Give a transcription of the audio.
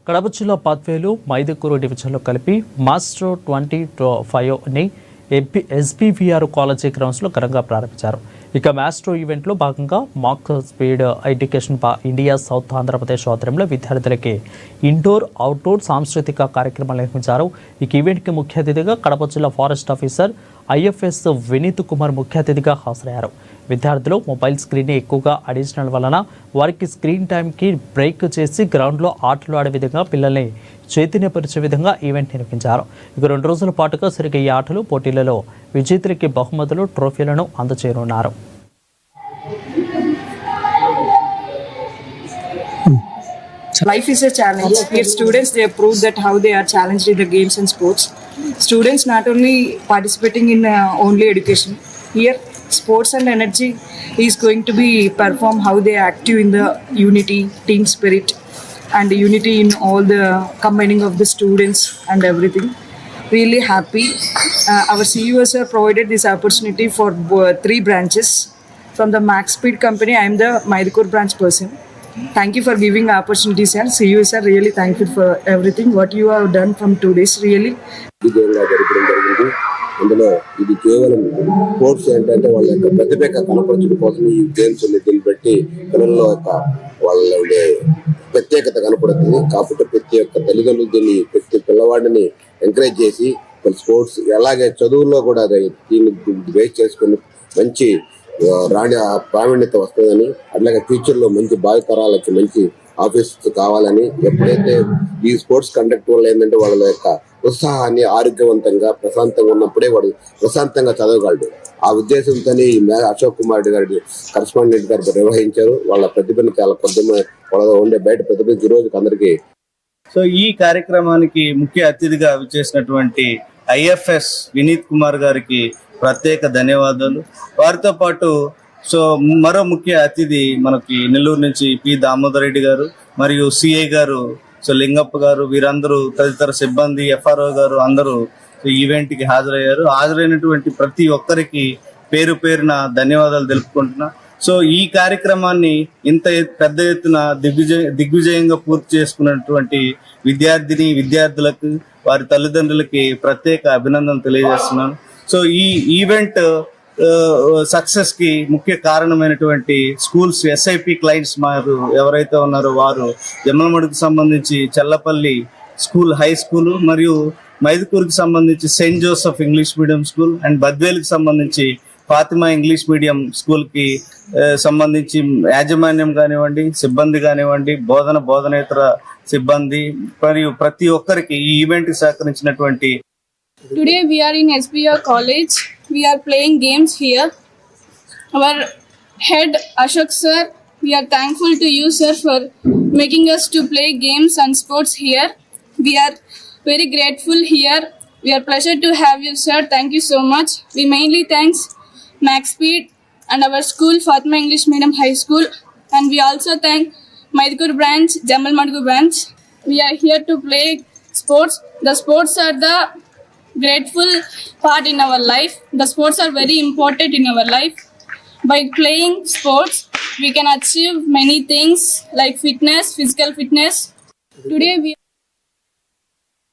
కడప జిల్లా పాత్వేలు మైదుకూరు డివిజన్లో కలిపి మాస్ట్రో 2025ని ఎస్బీవీఆర్ కాలేజీ గ్రౌండ్స్లో ఘనంగా ప్రారంభించారు. ఇక మాస్ట్రో ఈవెంట్లో భాగంగా mac speed education India south Andhra Pradesh ఆధ్వర్యంలో విద్యార్థులకి ఇండోర్ అవుట్డోర్ సాంస్కృతిక కార్యక్రమాలు నిర్వహించారు. ఈ ఈవెంట్కి ముఖ్య అతిథిగా కడప జిల్లా forest officer IFS Vineeth Kumar ముఖ్య అతిథిగా హాజరయ్యారు. విద్యార్థులు మొబైల్ స్క్రీన్ ఎక్కువగా అడిషనల్ వలన వారికి స్క్రీన్ టైంకి బ్రేక్ చేసి గ్రౌండ్లో ఆటలు ఆడే విధంగా పిల్లల్ని చైతన్యపరిచే విధంగా ఈవెంట్ నిర్వహించారు. ఇక 2 రోజుల పాటుగా జరిగే ఈ ఆటలు పోటీలలో విజేతలకి బహుమతులు ట్రోఫీలను అందజేయనున్నారు. Life is a challenge. Here students, they prove that how they are challenged in the games and sports. Students not only participating in only education. Here sports and energy is going to be perform how they are active in the unity, team spirit and unity in all the combining of the students and everything. Really happy. Our CEOs have provided this opportunity for 3 branches. From the Max Speed company, I am the Maydukur branch person. Thank you for giving opportunity, sir. CEOs sir, really thankful for everything what you have done from 2 days. Really. అందులో ఇది కేవలం sports ఏంటంటే వాళ్ళ యొక్క ప్రతిభ కనపరచడం కోసం ఈ games దీన్ని బట్టి పిల్లల యొక్క వాళ్ళ ఉండే ప్రత్యేకత కనపడుతుంది. కాబట్టి ప్రతి ఒక్క తల్లిదండ్రులు దీన్ని ప్రతి పిల్లవాడిని ఎంకరేజ్ చేసి స్పోర్ట్స్ అలాగే చదువుల్లో కూడా దీన్ని బేస్ చేసుకుని మంచి ప్రావీణ్యత వస్తుందని, అట్లాగే ఫ్యూచర్లో మంచి భావితరాలకి మంచి ఆఫీస్ కావాలని, ఎప్పుడైతే ఈ స్పోర్ట్స్ కండక్ట్ వల్ల ఏంటంటే వాళ్ళ యొక్క ఉత్సాహాన్ని ఆరోగ్యవంతంగా ప్రశాంతంగా ఉన్నప్పుడే వాడు ప్రశాంతంగా చదవగలడు. ఆ ఉద్దేశంతో అశోక్ కుమార్ గారి కరస్పాండెంట్ గారు నిర్వహించారు. వాళ్ళ ప్రతిభను చాలా వాళ్ళ ఉండే బయట ప్రతిభ ఈ రోజుకి అందరికీ. సో ఈ కార్యక్రమానికి ముఖ్య అతిథిగా విచ్చేసినటువంటి ఐఎఫ్ఎస్ వినీత్ కుమార్ గారికి ప్రత్యేక ధన్యవాదాలు. వారితో పాటు మరో ముఖ్య అతిథి మనకి నెల్లూరు నుంచి పి దామోదర్ రెడ్డి గారు మరియు సిఐ గారు లింగప్ప గారు, వీరందరూ తదితర సిబ్బంది, FRO గారు అందరూ ఈవెంట్కి హాజరయ్యారు. హాజరైనటువంటి ప్రతి ఒక్కరికి పేరు పేరున ధన్యవాదాలు తెలుపుకుంటున్నా. సో ఈ కార్యక్రమాన్ని ఇంత పెద్ద ఎత్తున దిగ్విజయంగా పూర్తి చేసుకున్నటువంటి విద్యార్థులకు, వారి తల్లిదండ్రులకి ప్రత్యేక అభినందనలు తెలియజేస్తున్నాను. సో ఈ ఈవెంట్ సక్సెస్ కి ముఖ్య కారణమైనటువంటి స్కూల్స్ SIP క్లయింట్స్ మారు ఎవరైతే ఉన్నారో వారు జమ్మలమడుగుకు సంబంధించి చెల్లపల్లి స్కూల్ హై స్కూల్ మరియు మైదుకూరుకి సంబంధించి saint Joseph English medium school and బద్వేలుకి సంబంధించి ఫాతిమా ఇంగ్లీష్ మీడియం స్కూల్ కి సంబంధించి యాజమాన్యం కానివ్వండి, సిబ్బంది కానివ్వండి, బోధనేతర సిబ్బంది మరియు ప్రతి ఒక్కరికి ఈ ఈవెంట్ కి సహకరించినటువంటి. Today we are in SBR college. We are playing games here. Our head Ashok sir, we are thankful to you sir for making us to play games and sports here. We are very grateful here. We are pleasure to have you sir. Thank you so much. We mainly thanks Max Speed and our school Fatima English Medium High School, and we also thank Maydukur branch, Jamal Madgu branch. We are here to play sports. The sports are the grateful part in our life. The sports are very important in our life. By playing sports, we can achieve many things like fitness, physical fitness. Today we